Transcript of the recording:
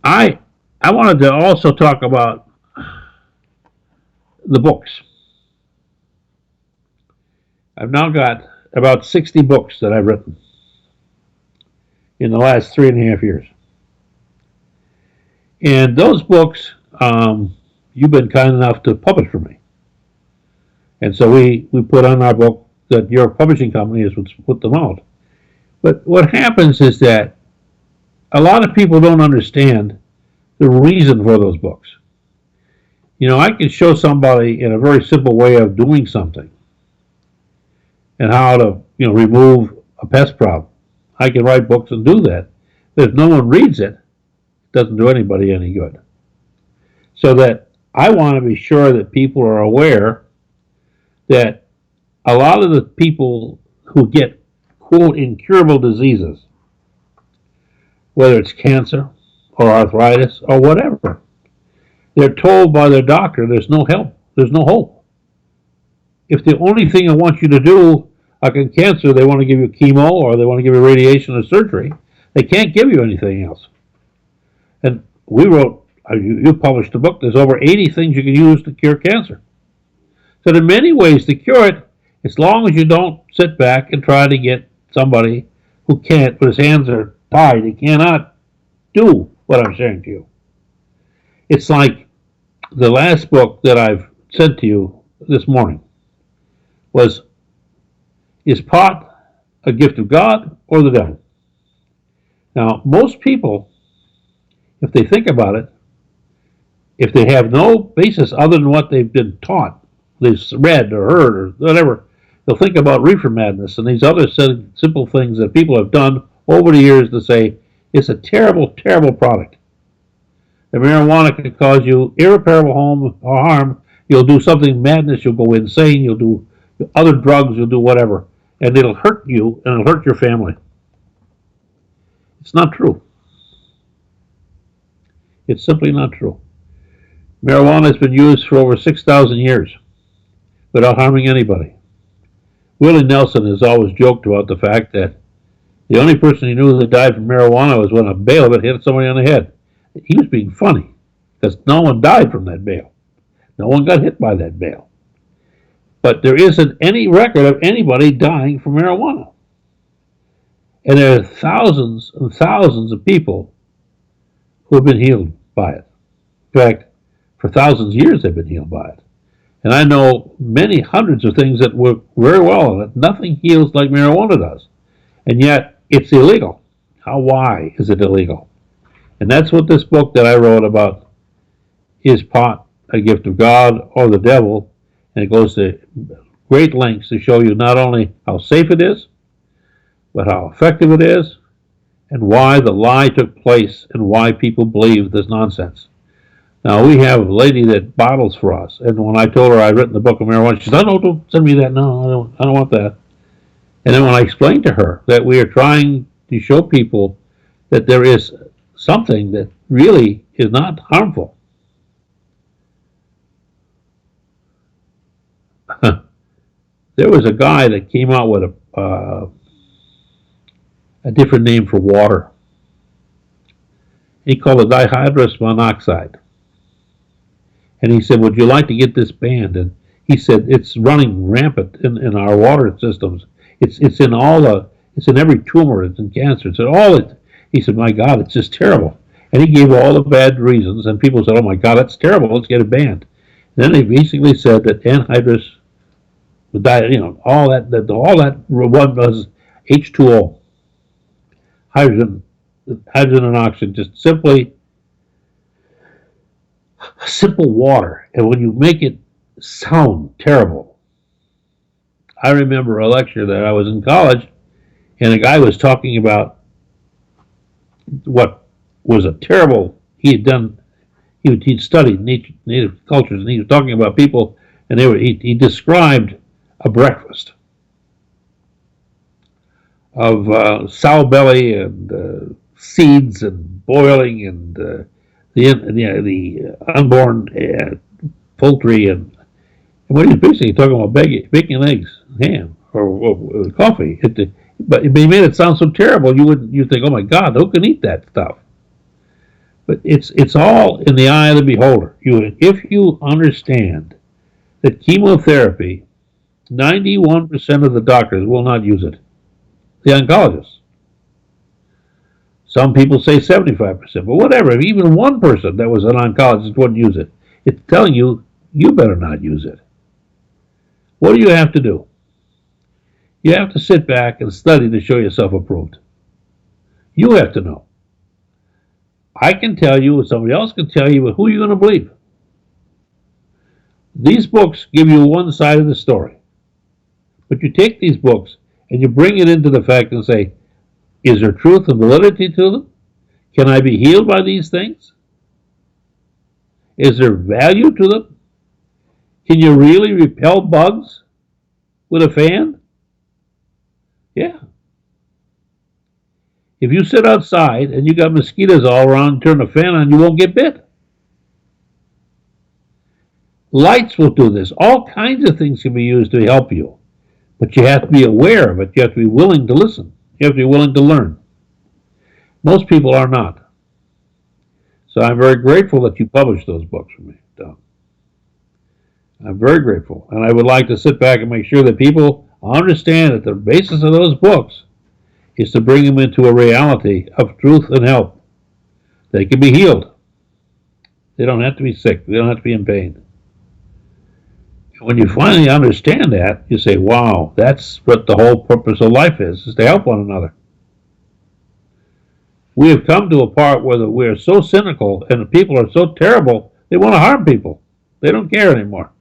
I I wanted to also talk about the books. I've now got about 60 books that I've written in the last 3.5 years. And those books, you've been kind enough to publish for me. And so we put on our book that your publishing company is what's put them out. But what happens is that a lot of people don't understand the reason for those books. I can show somebody in a very simple way of doing something and how to, remove a pest problem. I can write books and do that. But if no one reads it, it doesn't do anybody any good. So that I want to be sure that people are aware that a lot of the people who get, quote, incurable diseases, whether it's cancer or arthritis or whatever, they're told by their doctor there's no help, there's no hope. If the only thing I want you to do, like in cancer, they want to give you chemo or they want to give you radiation or surgery, they can't give you anything else. And we wrote, you published a book, there's over 80 things you can use to cure cancer. So there are many ways to cure it, as long as you don't sit back and try to get somebody who can't, but his hands are tied, he cannot do what I'm saying to you. It's like the last book that I've sent to you this morning was, is pot a gift of God or the devil? Now, most people, if they think about it, if they have no basis other than what they've been taught, they've read or heard or whatever, they'll think about reefer madness and these other simple things that people have done over the years to say it's a terrible, terrible product. The marijuana can cause you irreparable harm. You'll do something madness. You'll go insane. You'll do other drugs. You'll do whatever. And it'll hurt you and it'll hurt your family. It's not true. It's simply not true. Marijuana has been used for over 6,000 years without harming anybody. Willie Nelson has always joked about the fact that the only person he knew that died from marijuana was when a bale of it hit somebody on the head. He was being funny because no one died from that bale. No one got hit by that bale. But there isn't any record of anybody dying from marijuana. And there are thousands and thousands of people who have been healed by it. In fact, for thousands of years they've been healed by it. And I know many hundreds of things that work very well on it. Nothing heals like marijuana does. And yet it's illegal. Why is it illegal? And that's what this book that I wrote about, is pot a gift of God or the devil? And it goes to great lengths to show you not only how safe it is, but how effective it is, and why the lie took place and why people believe this nonsense. Now, we have a lady that bottles for us, and when I told her I'd written the book of marijuana, she said, "No, don't send me that. No, I don't want that." And then when I explained to her that we are trying to show people that there is something that really is not harmful, there was a guy that came out with a different name for water. He called it dihydrous monoxide. And he said, "Would you like to get this banned?" And he said, "It's running rampant in our water systems. It's in it's in every tumor. It's in cancer. It's in all it." He said, "My God, it's just terrible." And he gave all the bad reasons, and people said, "Oh my God, that's terrible. Let's get it banned." And then he basically said that anhydrous, all that was H2O, hydrogen and oxygen, just simply simple water. And when you make it sound terrible, I remember a lecture that I was in college, and a guy was talking about what was a terrible, he'd studied native cultures, and he was talking about people, and he described a breakfast of sow belly and seeds and boiling and the unborn poultry, and what he's basically talking about bacon, eggs, ham, or coffee. But he made it sound so terrible. You think, "Oh my God, who can eat that stuff?" But it's all in the eye of the beholder. If you understand that chemotherapy, 91% of the doctors will not use it. The oncologists. Some people say 75%, but whatever. If even one person that was an oncologist wouldn't use it, it's telling you, you better not use it. What do you have to do? You have to sit back and study to show yourself approved. You have to know. I can tell you, or somebody else can tell you, but who are you going to believe? These books give you one side of the story. But you take these books and you bring it into the fact and say, is there truth and validity to them? Can I be healed by these things? Is there value to them? Can you really repel bugs with a fan? Yeah. If you sit outside and you got mosquitoes all around, turn the fan on, you won't get bit. Lights will do this. All kinds of things can be used to help you. But you have to be aware of it. You have to be willing to listen. You have to be willing to learn. Most people are not. So I'm very grateful that you published those books for me, Tom. I'm very grateful. And I would like to sit back and make sure that people understand that the basis of those books is to bring them into a reality of truth and help. They can be healed. They don't have to be sick. They don't have to be in pain. And when you finally understand that, you say, wow, that's what the whole purpose of life is to help one another. We have come to a part where we're so cynical and the people are so terrible, they want to harm people. They don't care anymore.